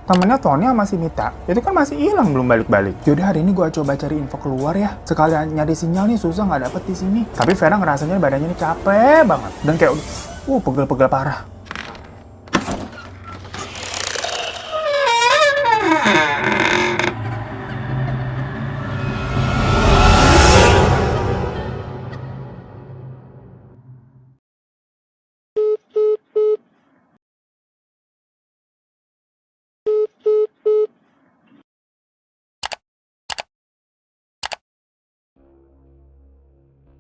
temennya Tony sama si Mita itu kan masih hilang belum balik-balik. Yaudah hari ini gue coba cari info keluar ya. Sekalian nyari sinyal nih susah nggak dapet di sini. Tapi Vera ngerasanya badannya ini capek banget dan kayak pegel-pegel parah.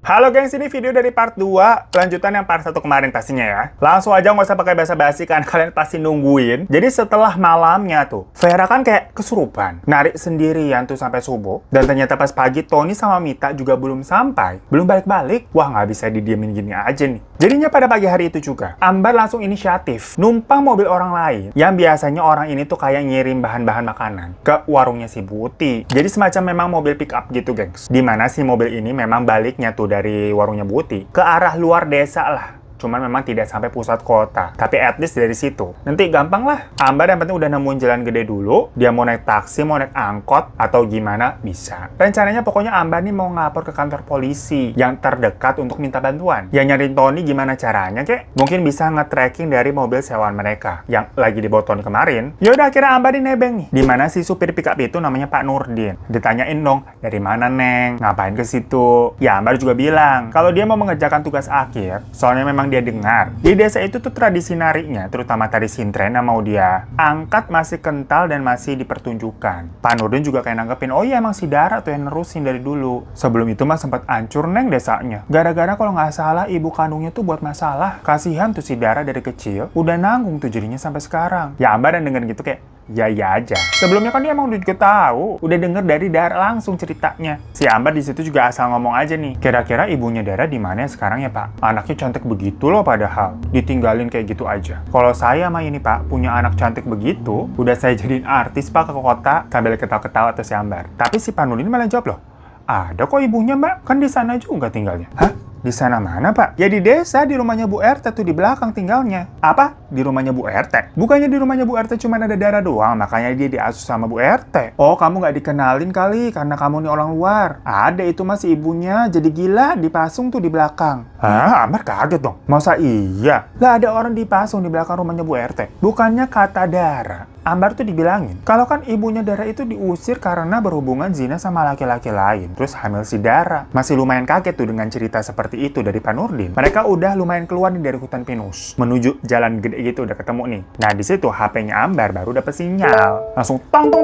Halo gengs, ini video dari part 2, lanjutan yang part 1 kemarin pastinya ya. Langsung aja nggak usah pakai basa-basi kan, kalian pasti nungguin. Jadi setelah malamnya tuh, Vera kan kayak kesurupan, narik sendirian tuh sampai subuh. Dan ternyata pas pagi, Tony sama Mita juga belum sampai, belum balik-balik. Wah nggak bisa didiemin gini aja nih. Jadinya pada pagi hari itu juga, Ambar langsung inisiatif, numpang mobil orang lain, yang biasanya orang ini tuh kayak ngirim bahan-bahan makanan ke warungnya si Buti. Jadi semacam memang mobil pick up gitu gengs. Dimana si mobil ini memang baliknya tuh dari warungnya Buti ke arah luar desa lah. Cuman memang tidak sampai pusat kota. Tapi at least dari situ. Nanti gampang lah. Ambar yang penting udah nemuin jalan gede dulu. Dia mau naik taksi, mau naik angkot, atau gimana, bisa. Rencananya pokoknya Ambar nih mau ngapor ke kantor polisi yang terdekat untuk minta bantuan. Yang nyariin Tony gimana caranya, kek? Mungkin bisa nge-tracking dari mobil sewaan mereka yang lagi dibawa Tony kemarin. Yaudah akhirnya Ambar nih nebeng nih. Dimana si supir pickup itu namanya Pak Nurdin. Ditanyain dong, dari mana Neng? Ngapain ke situ? Ya Ambar juga bilang, kalau dia mau mengerjakan tugas akhir, soalnya memang dia dengar. Di desa itu tuh tradisi nariknya, terutama tari sintren mau dia angkat masih kental dan masih dipertunjukkan. Pak Nurdin juga kayak nanggepin, oh iya emang si Dara tuh yang nerusin dari dulu. Sebelum itu mah sempat hancur Neng desanya. Gara-gara kalau nggak salah ibu kandungnya tuh buat masalah. Kasihan tuh si Dara dari kecil, udah nanggung tuh jadinya sampai sekarang. Ya Ambar dan denger gitu kayak, ya aja. Sebelumnya kan dia emang udah juga tahu, udah denger dari Dara langsung ceritanya. Si Ambar di situ juga asal ngomong aja nih. Kira-kira ibunya Dara di mana sekarang ya Pak? Anaknya cantik begitu loh padahal. Ditinggalin kayak gitu aja. Kalau saya mah ini Pak, punya anak cantik begitu, udah saya jadiin artis Pak ke kota, sambil ketawa-ketawa tuh si Ambar. Tapi si Panulin malah jawab loh, ada kok ibunya Mbak, kan di sana juga tinggalnya. Hah? Di sana mana, Pak? Ya di desa, di rumahnya Bu RT tuh di belakang tinggalnya. Apa? Di rumahnya Bu RT? Bukannya di rumahnya Bu RT cuma ada Dara doang, makanya dia diasuh sama Bu RT. Oh, kamu nggak dikenalin kali karena kamu nih orang luar. Ada itu masih ibunya, jadi gila dipasung tuh di belakang. Hah? Amar kaget dong. Masa iya? Lah ada orang dipasung di belakang rumahnya Bu RT. Bukannya kata Dara. Ambar tuh dibilangin, kalau kan ibunya Dara itu diusir karena berhubungan zina sama laki-laki lain. Terus hamil si Dara. Masih lumayan kaget tuh dengan cerita seperti itu dari Pak Nurdin. Mereka udah lumayan keluar nih dari hutan pinus. Menuju jalan gede gitu udah ketemu nih. Nah di situ HP-nya Ambar baru dapet sinyal. Langsung tong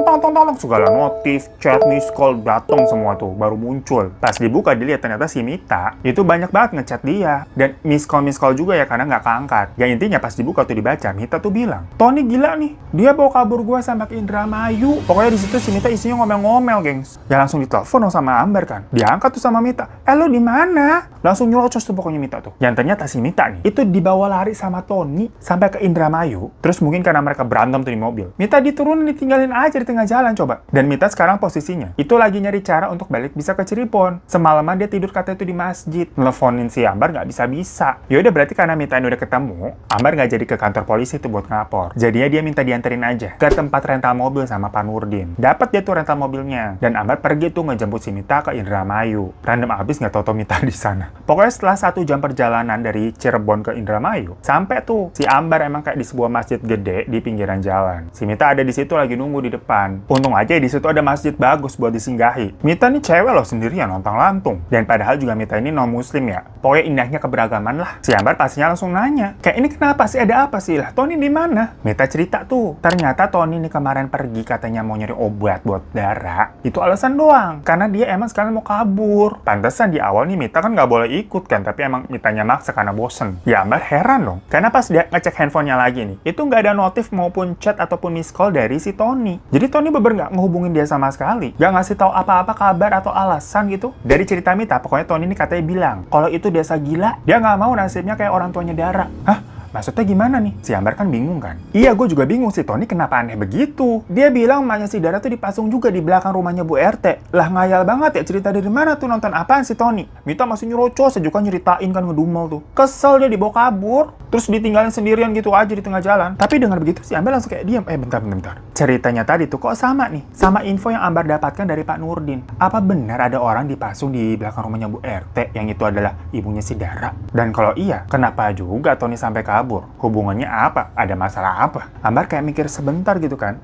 segala notif, chat, miss call, datang semua tuh baru muncul. Pas dibuka dilihat ternyata si Mita itu banyak banget ngechat dia. Dan miss call juga ya karena nggak keangkat. Yang intinya pas dibuka tuh dibaca, Mita tuh bilang, Tony gila nih. Dia bawa kabur gue sampai ke Indramayu. Pokoknya di situ si Mita isinya ngomel-ngomel, gengs. Ya langsung ditelepon dong sama Ambar kan. Diangkat tuh sama Mita. Lo di mana? Langsung nyelocos tuh pokoknya Mita tuh. Yang ternyata si Mita nih itu dibawa lari sama Tony sampai ke Indramayu. Terus mungkin karena mereka berantem tuh di mobil. Mita diturunin, ditinggalin aja di tengah jalan coba. Dan Mita sekarang posisinya itu lagi nyari cara untuk balik bisa ke Cirebon. Semalaman dia tidur katanya tuh di masjid. Nelfonin si Ambar nggak bisa-bisa. Yaudah berarti karena Mita ini udah ketemu, Ambar nggak jadi ke kantor polisi tuh buat ngapor. Jadinya dia minta dianterin aja ke tempat rental mobil sama Pak Nurdin. Dapat dia tuh rental mobilnya. Dan Ambar pergi tuh ngejemput si Mita ke Indramayu. Random abis nggak tau Mita di sana. Pokoknya setelah 1 jam perjalanan dari Cirebon ke Indramayu, sampai tuh si Ambar emang kayak di sebuah masjid gede di pinggiran jalan. Si Mita ada di situ lagi nunggu di depan. Untung aja di situ ada masjid bagus buat disinggahi. Mita nih cewek loh sendirian lontang-lantung. Dan padahal juga Mita ini non muslim ya. Pokoknya indahnya keberagaman lah. Si Ambar pastinya langsung nanya, kayak ini kenapa sih, ada apa sih lah? Tony di mana? Mita cerita tuh. Ternyata Tony nih kemarin pergi katanya mau nyari obat buat Dara. Itu alasan doang. Karena dia emang sekalian mau kabur. Pantesan di awal nih Mita kan nggak boleh ikut kan. Tapi emang Mitanya maksa karena bosen. Ya Ambar heran dong. Karena pas dia ngecek handphonenya lagi nih, itu nggak ada notif maupun chat ataupun miss call dari si Tony. Jadi Tony bener nggak ngehubungin dia sama sekali. Nggak ngasih tahu apa-apa kabar atau alasan gitu. Dari cerita Mita, pokoknya Tony ini katanya bilang, kalau itu desa gila, dia nggak mau nasibnya kayak orang tuanya Dara. Hah? maksudnya gimana nih? Si Ambar kan bingung kan? Iya, gue juga bingung si Tony kenapa aneh begitu. Dia bilang emaknya si Dara tuh dipasung juga di belakang rumahnya Bu RT. Lah ngayal banget ya, cerita dari mana tuh, nonton apaan si Tony? Mita masih nyerocos aja kan nyeritain kan, ngedumel tuh. Kesel dia dibawa kabur, terus ditinggalin sendirian gitu aja di tengah jalan. Tapi dengar begitu si Ambar langsung kayak diam. Bentar. Ceritanya tadi tuh kok sama nih, sama info yang Ambar dapatkan dari Pak Nurdin. Apa benar ada orang dipasung di belakang rumahnya Bu RT yang itu adalah ibunya si Dara? Dan kalau iya, kenapa juga Tony sampai kabur? Hubungannya apa? Ada masalah apa? Ambar kayak mikir sebentar gitu kan.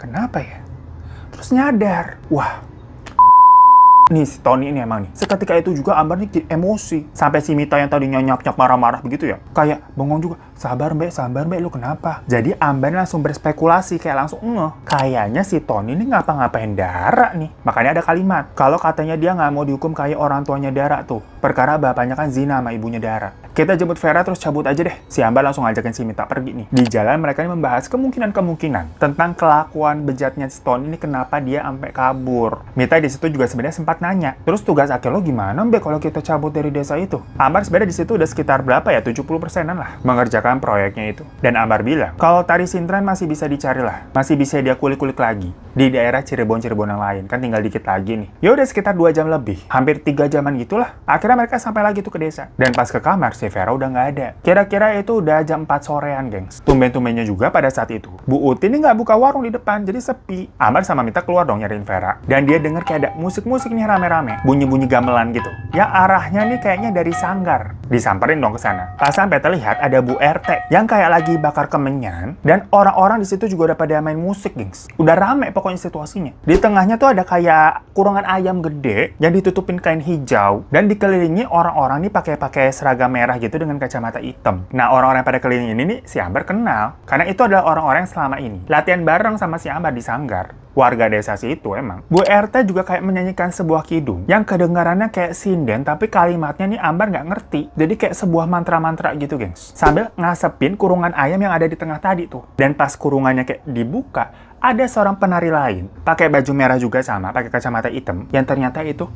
Kenapa ya? Terus nyadar. Wah, nih si Tony ini emang nih. Seketika itu juga Ambar nih emosi. Sampai si Mita yang tadinya nyap-nyap marah-marah begitu ya. Kayak bengong juga. Sabar mbak, lu kenapa? Jadi Ambar langsung berspekulasi, kayak langsung kayaknya si Tony ini ngapa-ngapain Dara nih. Makanya ada kalimat, kalau katanya dia nggak mau dihukum kayak orang tuanya Dara tuh. Perkara bapaknya kan zina sama ibunya Dara. Kita jemput Vera terus cabut aja deh. Si Ambar langsung ngajakin si Mita pergi nih. Di jalan mereka ini membahas kemungkinan tentang kelakuan bejatnya si Tony ini, kenapa dia sampai kabur. Mita di situ juga sebenarnya sempat nanya, terus tugas akhir lo gimana mbak kalau kita cabut dari desa itu? Ambar sebenarnya di situ udah sekitar berapa ya, 70%-an lah mengerjakan proyeknya itu. Dan Ambar bilang, kalau tari sintren masih bisa dicari lah, masih bisa dia kulik-kulik lagi di daerah Cirebon yang lain, kan tinggal dikit lagi nih. Ya udah sekitar 2 jam lebih, hampir 3 jaman gitulah. Akhirnya mereka sampai lagi tuh ke desa. Dan pas ke kamar, si Vera udah nggak ada. Kira-kira itu udah jam 4 sorean, gengs. Tumben-tumbennya juga pada saat itu, Bu Uti ini nggak buka warung di depan, jadi sepi. Ambar sama Mita keluar dong nyariin Vera. Dan dia denger kayak ada musik-musik nih rame-rame, bunyi-bunyi gamelan gitu. Ya arahnya nih kayaknya dari sanggar. Disamperin dong ke sana. Pas sampai terlihat ada Bu RT yang kayak lagi bakar kemenyan, dan orang-orang di situ juga udah pada main musik, gengs. Udah rame pokoknya situasinya. Di tengahnya tuh ada kayak kurungan ayam gede yang ditutupin kain hijau dan dikelilingi orang-orang nih pakai seragam merah gitu dengan kacamata hitam. Nah, orang-orang yang pada keliling ini nih si Ambar kenal karena itu adalah orang-orang yang selama ini latihan bareng sama si Ambar di sanggar. Warga desa situ emang. Bu RT juga kayak menyanyikan sebuah kidung yang kedengarannya kayak sinden, tapi kalimatnya nih Ambar nggak ngerti. Jadi kayak sebuah mantra-mantra gitu, gengs. Sambil ngasepin kurungan ayam yang ada di tengah tadi tuh. Dan pas kurungannya kayak dibuka, ada seorang penari lain pakai baju merah juga sama, pakai kacamata hitam, yang ternyata itu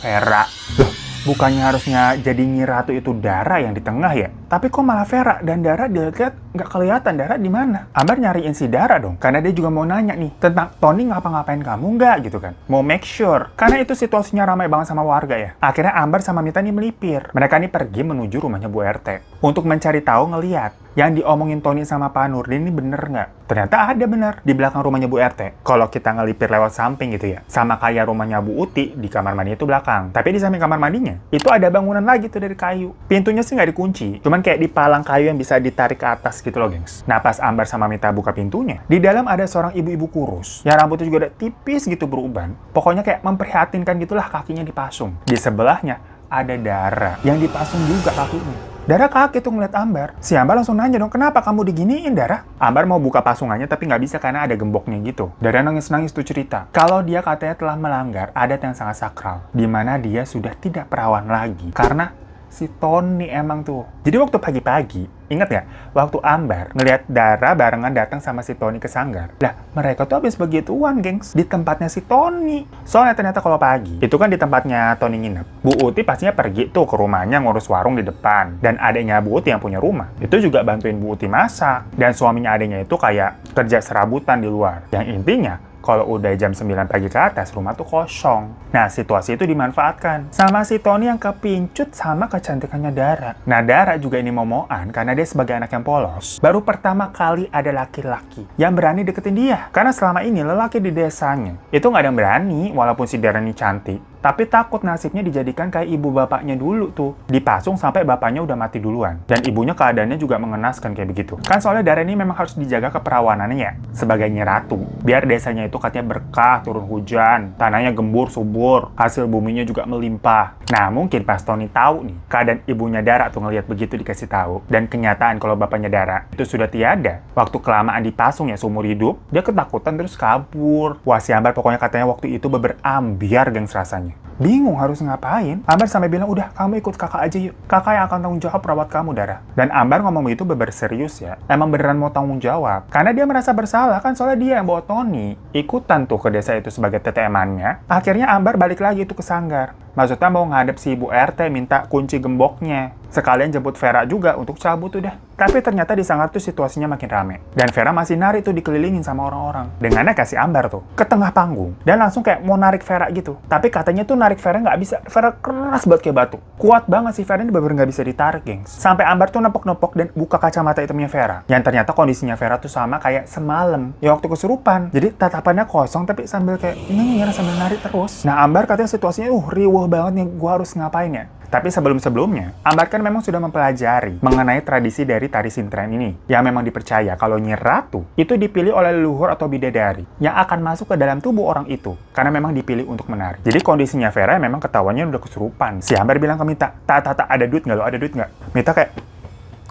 Vera. Loh, bukannya harusnya jadi ngira tuh itu Dara yang di tengah ya? Tapi kok malah Vera dan Dara dilihat nggak kelihatan. Dara di mana? Ambar nyariin si Dara dong, karena dia juga mau nanya nih tentang Tony ngapa-ngapain kamu nggak gitu kan? Mau make sure, karena itu situasinya ramai banget sama warga ya. Akhirnya Ambar sama Mita nih melipir. Mereka nih pergi menuju rumahnya Bu RT untuk mencari tahu, ngeliat yang diomongin Tony sama Pak Nurdin ini bener nggak? Ternyata ada bener di belakang rumahnya Bu RT. Kalau kita ngelipir lewat samping gitu ya, sama kayak rumahnya Bu Uti di kamar mandi itu belakang. Tapi di samping kamar mandinya itu ada bangunan lagi tuh dari kayu. Pintunya sih nggak dikunci, cuman kayak dipalang kayu yang bisa ditarik ke atas gitu loh, gengs. Nah, pas Ambar sama Mita buka pintunya, di dalam ada seorang ibu-ibu kurus yang rambutnya juga udah tipis gitu beruban. Pokoknya kayak memprihatinkan gitulah, kakinya dipasung. Di sebelahnya ada Dara yang dipasung juga kakinya. Dara kaget tuh ngeliat Ambar. Si Ambar langsung nanya dong, kenapa kamu diginiin, Dara? Ambar mau buka pasungannya tapi nggak bisa karena ada gemboknya gitu. Dara nangis-nangis tuh cerita kalau dia katanya telah melanggar adat yang sangat sakral, di mana dia sudah tidak perawan lagi karena si Tony emang tuh. Jadi waktu pagi-pagi, ingat ya, waktu Ambar ngelihat Dara barengan datang sama si Tony ke sanggar. Lah, mereka tuh habis begituan, gengs, di tempatnya si Tony. Soalnya ternyata kalau pagi, itu kan di tempatnya Tony nginep. Bu Uti pastinya pergi tuh ke rumahnya ngurus warung di depan. Dan adiknya Bu Uti yang punya rumah, itu juga bantuin Bu Uti masak. Dan suaminya adiknya itu kayak kerja serabutan di luar. Yang intinya, kalau udah jam 9 pagi ke atas, rumah tuh kosong. Nah, situasi itu dimanfaatkan sama si Tony yang kepincut sama kecantikannya Dara. Nah, Dara juga ini momoan karena dia sebagai anak yang polos. Baru pertama kali ada laki-laki yang berani deketin dia. Karena selama ini lelaki di desanya itu nggak ada yang berani, walaupun si Dara ini cantik. Tapi takut nasibnya dijadikan kayak ibu bapaknya dulu tuh. Dipasung sampai bapaknya udah mati duluan. Dan ibunya keadaannya juga mengenaskan kayak begitu. Kan soalnya Dara ini memang harus dijaga keperawanannya ya, sebagai ratu. Biar desanya itu katanya berkah, turun hujan, tanahnya gembur, subur, hasil buminya juga melimpah. Nah, mungkin pas Tony tahu nih, keadaan ibunya Dara tuh ngelihat begitu dikasih tahu. Dan kenyataan kalau bapaknya Dara itu sudah tiada. Waktu kelamaan dipasung ya seumur hidup, dia ketakutan terus kabur. Wah, si Ambar pokoknya katanya waktu itu beberambiar, gengs, rasanya. Bingung harus ngapain. Ambar sampai bilang, udah kamu ikut kakak aja yuk. Kakak yang akan tanggung jawab perawat kamu, Dara. Dan Ambar ngomong itu beber serius ya. Emang beneran mau tanggung jawab. Karena dia merasa bersalah kan soalnya dia yang bawa Tony. Ikutan tuh ke desa itu sebagai tetemannya. Akhirnya Ambar balik lagi tuh ke sanggar. Maksudnya mau ngadep si Ibu RT minta kunci gemboknya. Sekalian jemput Vera juga untuk cabut udah. Tapi ternyata di sanggar tuh situasinya makin rame. Dan Vera masih nari tuh dikelilingin sama orang-orang. Dengannya kasih Ambar tuh ke tengah panggung. Dan langsung kayak mau narik Vera gitu. Tapi katanya tuh narik Vera nggak bisa. Vera keras banget kayak batu. Kuat banget sih Vera ini bener-bener nggak bisa ditarik, gengs. Sampai Ambar tuh nepok-nepok dan buka kacamata hitamnya Vera. Yang ternyata kondisinya Vera tuh sama kayak semalam. Ya waktu kesurupan. Jadi tatapannya kosong tapi sambil kayak nyengir sambil nari terus. Nah Ambar katanya situasinya riweh banget nih. Gua harus ngapain ya? Tapi sebelum-sebelumnya, Ambar kan memang sudah mempelajari mengenai tradisi dari tari sintren ini, yang memang dipercaya kalau Nyi Ratu itu dipilih oleh leluhur atau bidadari yang akan masuk ke dalam tubuh orang itu, karena memang dipilih untuk menari. Jadi kondisinya Vera memang ketahuannya udah kesurupan. Si Ambar bilang ke Mita, tak, ada duit nggak lo? Ada duit nggak? Mita kayak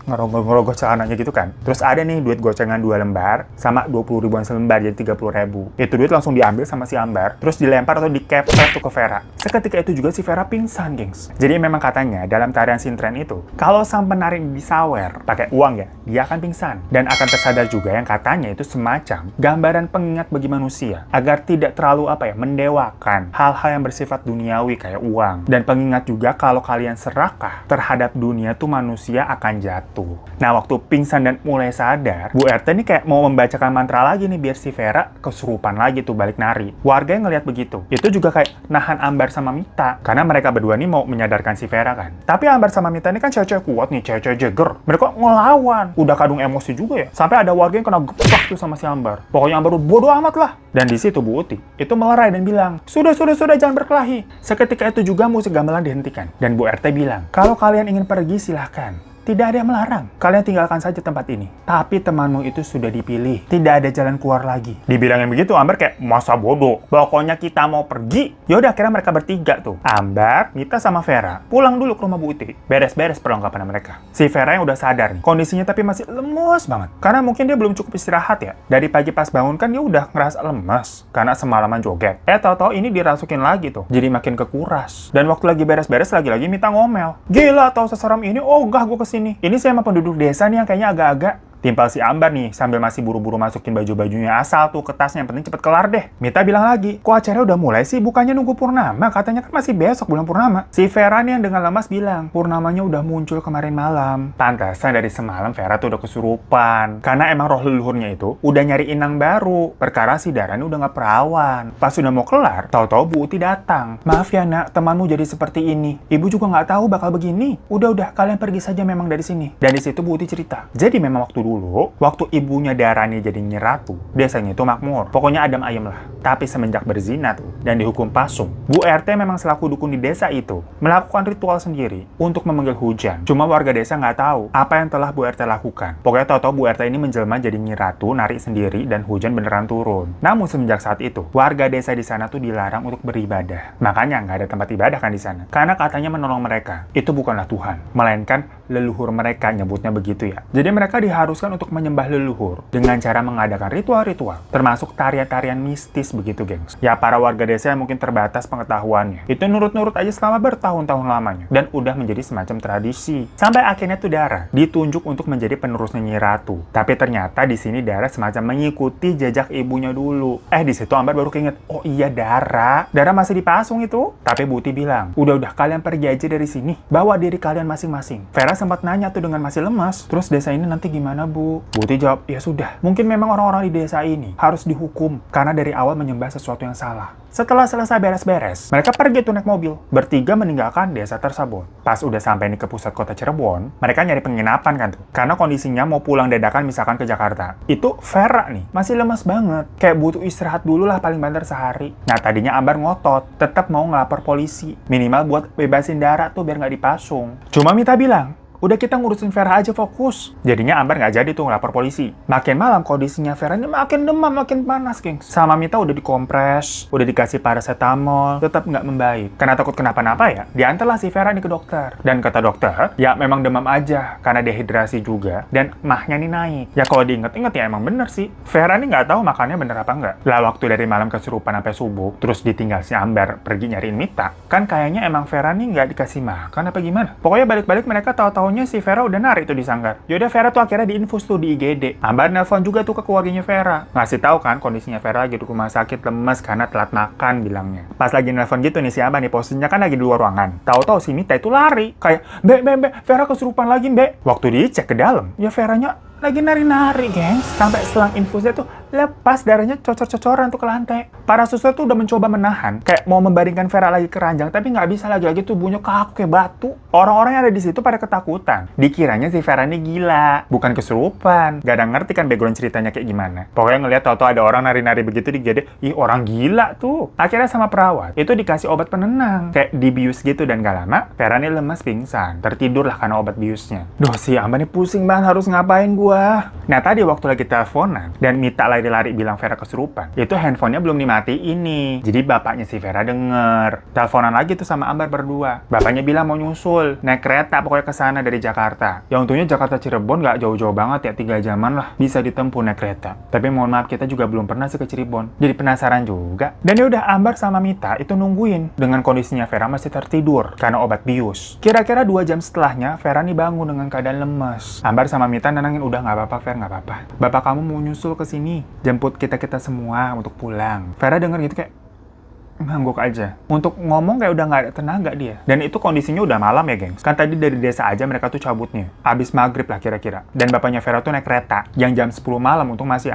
ngerogoh celananya gitu kan. Terus ada nih duit gocengan 2 lembar sama 20 ribuan selembar jadi 30 ribu. Itu duit langsung diambil sama si Ambar, terus dilempar atau dikepet tuh ke Vera. Seketika itu juga si Vera pingsan, gengs. Jadi memang katanya dalam tarian sintren itu, kalau sang penari disawer pakai uang ya, dia akan pingsan dan akan tersadar juga yang katanya itu semacam gambaran pengingat bagi manusia agar tidak terlalu mendewakan hal-hal yang bersifat duniawi kayak uang. Dan pengingat juga kalau kalian serakah terhadap dunia tuh manusia akan jatuh. Nah, waktu pingsan dan mulai sadar, Bu RT ini kayak mau membacakan mantra lagi nih biar si Vera kesurupan lagi tuh balik nari. Warga yang ngelihat begitu, itu juga kayak nahan Ambar sama Mita. Karena mereka berdua nih mau menyadarkan si Vera kan. Tapi Ambar sama Mita ini kan cewek-cewek kuat nih, cewek-cewek jeger. Mereka ngelawan. Udah kadung emosi juga ya. Sampai ada warga yang kena gepak tuh sama si Ambar. Pokoknya Ambar udah bodo amat lah. Dan di situ Bu Uti itu melerai dan bilang, sudah, jangan berkelahi. Seketika itu juga musik gamelan dihentikan. Dan Bu RT bilang, kalau kalian ingin pergi silahkan. Tidak ada yang melarang. Kalian tinggalkan saja tempat ini. Tapi temanmu itu sudah dipilih. Tidak ada jalan keluar lagi. Dibilangin begitu, Ambar kayak, masa bodoh. Pokoknya kita mau pergi. Yaudah, akhirnya mereka bertiga tuh. Ambar, Mita, sama Vera. Pulang dulu ke rumah Bu Uti. Beres-beres perlengkapan mereka. Si Vera yang udah sadar nih. Kondisinya tapi masih lemes banget. Karena mungkin dia belum cukup istirahat ya. Dari pagi pas bangun kan dia udah ngerasa lemes. Karena semalaman joget. Tahu-tahu ini dirasukin lagi tuh. Jadi makin kekuras. Dan waktu lagi beres-beres, lagi-lagi Mita ngomel. Gila, tahu seseram ini, ogah gue kesini. Ini saya sama penduduk desa nih yang kayaknya agak-agak. Timpal si Ambar nih, sambil masih buru-buru masukin baju-bajunya asal tuh ke tasnya, yang penting cepet kelar deh. Mita bilang lagi, kok acaranya udah mulai sih? Bukannya nunggu purnama? Katanya kan masih besok bulan purnama. Si Vera nih yang dengan lemas bilang, purnamanya udah muncul kemarin malam. Pantesan dari semalam Vera tuh udah kesurupan. Karena emang roh leluhurnya itu udah nyari inang baru. Perkara si Darani udah nggak perawan. Pas udah mau kelar, tahu-tahu Bu Uti datang. Maaf ya nak, temanmu jadi seperti ini. Ibu juga nggak tahu bakal begini. Udah, kalian pergi saja memang dari sini. Dan di situ Bu Uti cerita. Jadi memang dulu, waktu ibunya Darani jadi Nyi Ratu, desanya itu makmur. Pokoknya adem ayem lah. Tapi semenjak berzina tuh, dan dihukum pasung, Bu RT memang selaku dukun di desa itu, melakukan ritual sendiri untuk memanggil hujan. Cuma warga desa nggak tahu apa yang telah Bu RT lakukan. Pokoknya tahu-tahu Bu RT ini menjelma jadi Nyi Ratu, nari sendiri, dan hujan beneran turun. Namun semenjak saat itu, warga desa di sana tuh dilarang untuk beribadah. Makanya nggak ada tempat ibadah kan di sana. Karena katanya menolong mereka, itu bukanlah Tuhan, melainkan leluhur mereka, nyebutnya begitu ya. Jadi mereka diharuskan untuk menyembah leluhur dengan cara mengadakan ritual-ritual, termasuk tarian-tarian mistis begitu, gengs. Ya, para warga desa yang mungkin terbatas pengetahuannya, itu nurut-nurut aja selama bertahun-tahun lamanya, dan udah menjadi semacam tradisi. Sampai akhirnya tuh Dara ditunjuk untuk menjadi penerusnya Nyi Ratu. Tapi ternyata di sini Dara semacam mengikuti jejak ibunya dulu. Di situ Ambar baru keinget, oh iya Dara masih dipasung itu. Tapi Bu Uti bilang, udah kalian pergi aja dari sini, bawa diri kalian masing-masing. Vera sempat nanya tuh dengan masih lemas, terus desa ini nanti gimana Bu? Bu Uti jawab, ya sudah, mungkin memang orang-orang di desa ini harus dihukum karena dari awal menyembah sesuatu yang salah. Setelah selesai beres-beres, mereka pergi tuh naik mobil, bertiga meninggalkan desa tersebut. Pas udah sampai nih ke pusat kota Cirebon, mereka nyari penginapan kan tuh, karena kondisinya mau pulang dadakan misalkan ke Jakarta. Itu Vera nih, masih lemas banget, kayak butuh istirahat dulu lah paling banter sehari. Nah tadinya Ambar ngotot, tetap mau ngelapor polisi, minimal buat bebasin Dara tuh biar nggak dipasung. Cuma Mita bilang, udah kita ngurusin Vera aja fokus. Jadinya Ambar nggak jadi tuh ngelapor polisi. Makin malam kondisinya Vera ini makin demam, makin panas, gengs. Sama Mita udah dikompres, udah dikasih paracetamol, tetap nggak membaik. Karena takut kenapa-napa ya, diantarlah si Vera nih ke dokter. Dan kata dokter, ya memang demam aja, karena dehidrasi juga, dan mahnya nih naik. Ya kalau diinget-inget ya emang bener sih. Vera nih nggak tahu makannya bener apa nggak. Lah waktu dari malam kesurupan sampai subuh, terus ditinggal si Ambar pergi nyariin Mita, kan kayaknya emang Vera nih nggak dikasih makan apa gimana. Pokoknya balik-balik mereka tahu-tahu taunya si Vera udah narik tuh di sanggar. Yaudah Vera tuh akhirnya diinfus tuh di IGD. Ambar nelpon juga tuh ke keluarganya Vera. Ngasih tahu kan kondisinya Vera lagi di rumah sakit lemes karena telat makan bilangnya. Pas lagi nelpon gitu nih si Ambar nih posisinya kan lagi di luar ruangan. Tahu-tahu si Mita itu lari. Kayak, Mbak, Vera kesurupan lagi, Mbak. Waktu dicek ke dalam, ya Veranya lagi nari-nari, gengs. Sampai selang infusnya tuh lepas, darahnya cocor-cocoran tuh ke lantai. Para suster tuh udah mencoba menahan, kayak mau membaringkan Vera lagi ke ranjang, tapi nggak bisa, lagi-lagi tubuhnya kaku kayak batu. Orang-orang yang ada di situ pada ketakutan. Dikiranya si Vera ini gila, bukan kesurupan. Gak ada ngerti kan background ceritanya kayak gimana. Pokoknya ngeliat tau-tau ada orang nari-nari begitu di GD, ih orang gila tuh. Akhirnya sama perawat, itu dikasih obat penenang, kayak dibius gitu, dan gak lama, Vera ini lemas pingsan. Tertidur lah karena obat biusnya. Duh, si Ambar nih pusing banget harus ngapain gua. Nah tadi waktu lagi teleponan, dan Mita lari-lari bilang Vera kesurupan, itu handphonenya belum dimatiin nih. Jadi bapaknya si Vera denger. Teleponan lagi tuh sama Ambar berdua. Bapaknya bilang mau nyusul, naik kereta pokoknya ke sana dari Jakarta. Ya untungnya Jakarta Cirebon nggak jauh-jauh banget ya, 3 jaman lah bisa ditempuh naik kereta. Tapi mohon maaf kita juga belum pernah sih ke Cirebon. Jadi penasaran juga. Dan ya udah Ambar sama Mita itu nungguin dengan kondisinya Vera masih tertidur karena obat bius. Kira-kira 2 jam setelahnya Vera nih bangun dengan keadaan lemes. Ambar sama Mita nenangin, udah nggak apa-apa Vera, nggak apa-apa. Bapak kamu mau nyusul ke sini, jemput kita semua untuk pulang. Vera denger gitu kayak ngangguk aja. Untuk ngomong kayak udah nggak ada tenaga dia. Dan itu kondisinya udah malam ya, gengs. Kan tadi dari desa aja mereka tuh cabutnya. Abis maghrib lah kira-kira. Dan bapaknya Vera tuh naik kereta. Yang jam 10 malam untung masih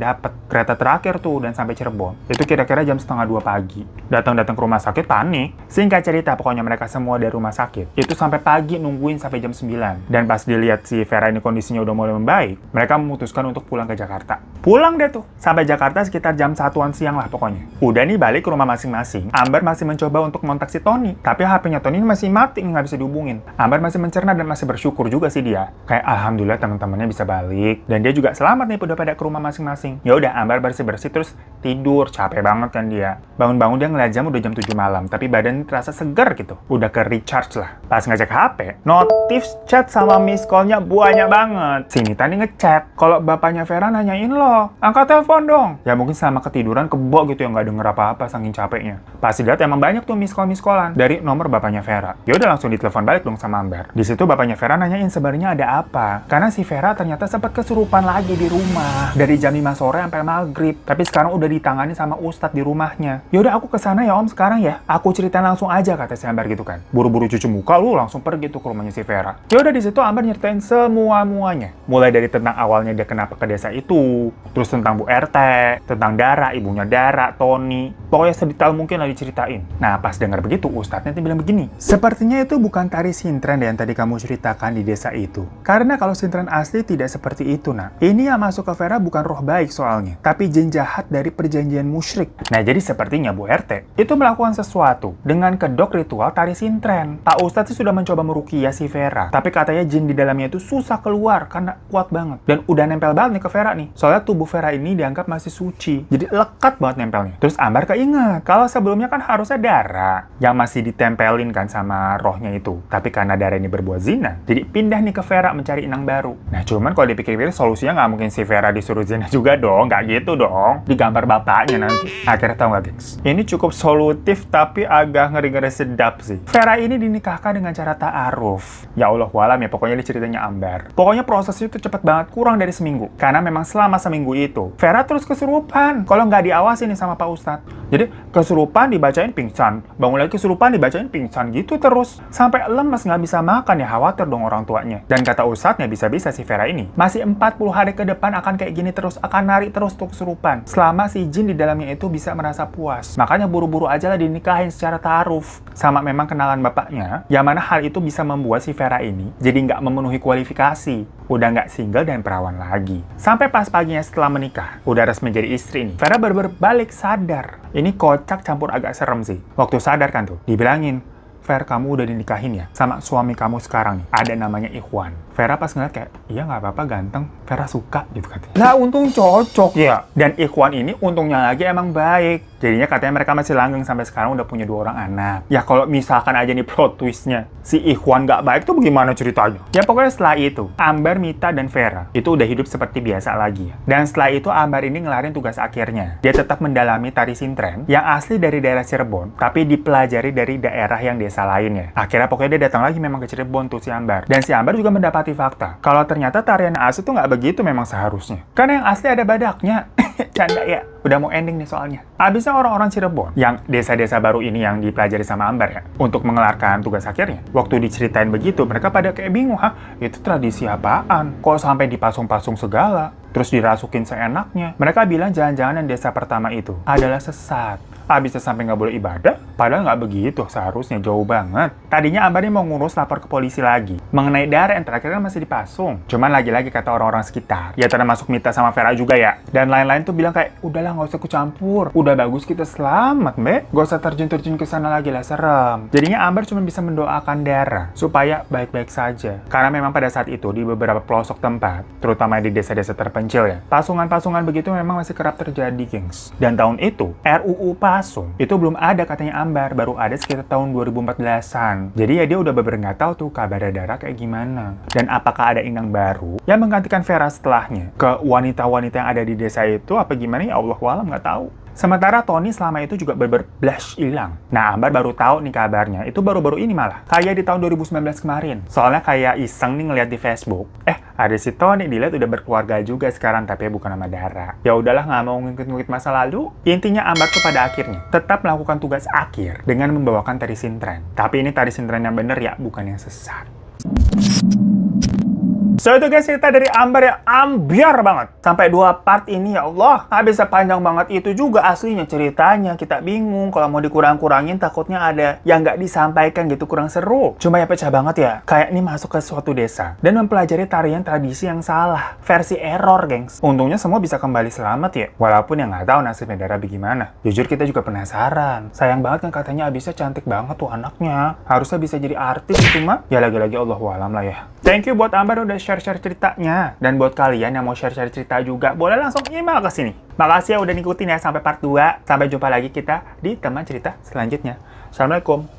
dapet. Kereta terakhir tuh dan sampai Cirebon. Itu kira-kira jam 1:30 pagi. Datang ke rumah sakit panik. Singkat cerita, pokoknya mereka semua dari rumah sakit. Itu sampai pagi nungguin sampai jam 9. Dan pas dilihat si Vera ini kondisinya udah mulai membaik, mereka memutuskan untuk pulang ke Jakarta. Pulang deh tuh. Sampai Jakarta sekitar jam 1-an siang lah pokoknya. Udah nih balik ke rumah masing-masing. Ambar masih mencoba untuk kontak si Tony, tapi HP-nya Tony masih mati, nggak bisa dihubungin. Ambar masih mencerna dan masih bersyukur juga sih dia. Kayak alhamdulillah teman-temannya bisa balik, dan dia juga selamat nih udah pada ke rumah masing-masing. Ya udah Ambar bersih-bersih terus tidur, capek banget kan dia. Bangun-bangun dia ngeliat jam udah jam 7 malam, tapi badan terasa segar gitu. Udah ke recharge lah. Pas ngecek HP, notif chat sama miss call-nya banyak banget. Si Mita nih ngechat, kalau bapaknya Vera nanyain lo, angkat telepon dong. Ya mungkin sama ketiduran kebok gitu ya, nggak denger apa-apa saking capeknya. Pas dilihat emang banyak tuh miss call-an dari nomor bapaknya Vera. Ya udah langsung ditelepon balik dong sama Ambar. Di situ bapaknya Vera nanyain sebenarnya ada apa. Karena si Vera ternyata sempat kesurupan lagi di rumah dari jam 5 sore sampai maghrib. Tapi sekarang udah ditangani sama Ustadz di rumahnya. Ya udah aku kesana ya Om sekarang ya. Aku ceritain langsung aja kata si Ambar gitu kan. Buru-buru cuci muka lu langsung pergi tuh ke rumahnya si Vera. Ya udah di situ Ambar nyeritain semua-muanya. Mulai dari tentang awalnya dia kenapa ke desa itu, terus tentang Bu RT, tentang Dara, ibunya Dara, Tony. Pokoknya sedetail mungkin lah diceritain. Nah, pas dengar begitu, Ustadznya tuh bilang begini. Sepertinya itu bukan tari sintren yang tadi kamu ceritakan di desa itu. Karena kalau sintren asli tidak seperti itu, nak. Ini yang masuk ke Vera bukan roh baik soalnya, tapi jin jahat dari perjanjian musyrik. Nah, jadi sepertinya Bu RT itu melakukan sesuatu dengan kedok ritual tari sintren. Pak Ustadz sudah mencoba meruqyah si Vera, tapi katanya jin di dalamnya itu susah keluar karena kuat banget. Dan udah nempel banget nih ke Vera nih. Soalnya tubuh Vera ini dianggap masih suci. Jadi lekat banget nempelnya. Terus Ambar keinget, kalau sebelumnya kan harusnya Dara yang masih ditempelin kan sama rohnya itu. Tapi karena Dara ini berbuat zina, jadi pindah nih ke Vera mencari inang baru. Nah cuman kalau dipikir-pikir solusinya nggak mungkin si Vera disuruh zina juga dong. Nggak gitu dong. Digambar bapaknya nanti. Akhirnya tau nggak gengs? Ini cukup solutif tapi agak ngeri-ngeri sedap sih. Vera ini dinikahkan dengan cara ta'aruf. Ya Allah walam ya, pokoknya ini ceritanya Ambar. Pokoknya prosesnya itu cepet banget, kurang dari seminggu. Karena memang selama seminggu itu, Vera terus kesurupan. Kalau nggak diawasi nih sama Pak Ustadz. Jadi kesurupan dibacain pingsan, bangun lagi kesurupan dibacain pingsan gitu terus. Sampai lemes nggak bisa makan ya, khawatir dong orang tuanya. Dan kata Ustadznya bisa-bisa si Vera ini masih 40 hari ke depan akan kayak gini terus, akan nari terus tuh kesurupan. Selama si jin di dalamnya itu bisa merasa puas. Makanya buru-buru aja lah dinikahin secara ta'aruf. Sama memang kenalan bapaknya, yang mana hal itu bisa membuat si Vera ini jadi nggak memenuhi kualifikasi. Udah nggak single dan perawan lagi. Sampai pas paginya setelah menikah, udah resmi jadi istri nih, Vera berbalik sadar. Ini kocak campur agak serem sih. Waktu sadar kan tuh, dibilangin, Ver, kamu udah dinikahin ya sama suami kamu sekarang nih. Ada namanya Ikhwan. Vera pas ngeliat kayak, iya nggak apa-apa ganteng. Vera suka gitu katanya. Lah untung cocok ya. Dan Ikhwan ini untungnya lagi emang baik. Jadinya katanya mereka masih langgeng sampai sekarang udah punya 2 orang anak. Ya kalau misalkan aja nih plot twistnya, si Ikhwan nggak baik tuh bagaimana ceritanya? Ya pokoknya setelah itu, Ambar, Mita, dan Vera itu udah hidup seperti biasa lagi ya. Dan setelah itu Ambar ini ngelarin tugas akhirnya. Dia tetap mendalami tari sintren yang asli dari daerah Cirebon, tapi dipelajari dari daerah yang desa desa lain ya. Akhirnya pokoknya dia datang lagi memang ke Cirebon tuh si Ambar. Dan si Ambar juga mendapati fakta kalau ternyata tarian asli tuh nggak begitu memang seharusnya. Karena yang asli ada badaknya. Canda ya. Udah mau ending nih soalnya. Abisnya orang-orang Cirebon yang desa-desa baru ini yang dipelajari sama Ambar ya, untuk mengelarkan tugas akhirnya. Waktu diceritain begitu, mereka pada kayak bingung, hah? Itu tradisi apaan? Kok sampai dipasung-pasung segala? Terus dirasukin seenaknya. Mereka bilang jangan-jangan yang desa pertama itu adalah sesat. Abisnya sampai nggak boleh ibadah, padahal nggak begitu, seharusnya jauh banget. Tadinya Ambar ini mau ngurus lapor ke polisi lagi. Mengenai darah yang terakhir kan masih dipasung. Cuman lagi-lagi kata orang-orang sekitar, ya termasuk Mita sama Vera juga ya. Dan lain-lain tuh bilang kayak, udahlah nggak usah kucampur. Udah bagus kita selamat, Mbak. Gak usah terjun-terjun ke sana lagi lah, serem. Jadinya Ambar cuma bisa mendoakan Dara supaya baik-baik saja. Karena memang pada saat itu di beberapa pelosok tempat, terutama di desa-desa terpencil ya, pasungan-pasungan begitu memang masih kerap terjadi, gengs. Dan tahun itu, RUU Pasung itu belum ada katanya Ambar, baru ada sekitar tahun 2014-an. Jadi ya dia udah bener nggak tahu tuh kabar Dara kayak gimana. Dan apakah ada inang baru yang menggantikan Vera setelahnya ke wanita-wanita yang ada di desa itu apa gimana ya Allah walam nggak tahu. Sementara Tony selama itu juga berblash hilang. Nah, Ambar baru tahu nih kabarnya. Itu baru-baru ini malah. Kayak di tahun 2019 kemarin. Soalnya kayak iseng nih ngeliat di Facebook. Ada si Tony dilihat udah berkeluarga juga sekarang, tapi bukan sama Dara. Ya udahlah, nggak mau ngikut-ngikut masa lalu. Intinya Ambar tuh pada akhirnya tetap melakukan tugas akhir dengan membawakan tari sintren. Tapi ini tari sintren yang bener ya, bukan yang sesat. So itu guys cerita dari Ambar yang ambiar banget. Sampai 2 part ini ya Allah. Habisnya panjang banget itu juga aslinya ceritanya. Kita bingung kalau mau dikurang-kurangin takutnya ada yang nggak disampaikan gitu, kurang seru. Cuma ya pecah banget ya. Kayak ini masuk ke suatu desa dan mempelajari tarian tradisi yang salah. Versi error gengs. Untungnya semua bisa kembali selamat ya. Walaupun yang nggak tahu nasibnya Dara bagaimana. Jujur kita juga penasaran. Sayang banget kan katanya abisnya cantik banget tuh anaknya. Harusnya bisa jadi artis cuma ya lagi-lagi Allahualam lah ya. Thank you buat Ambar udah share-share ceritanya. Dan buat kalian yang mau share-share cerita juga, boleh langsung email ke sini. Makasih ya udah ngikutin ya sampai part 2. Sampai jumpa lagi kita di teman cerita selanjutnya. Assalamualaikum.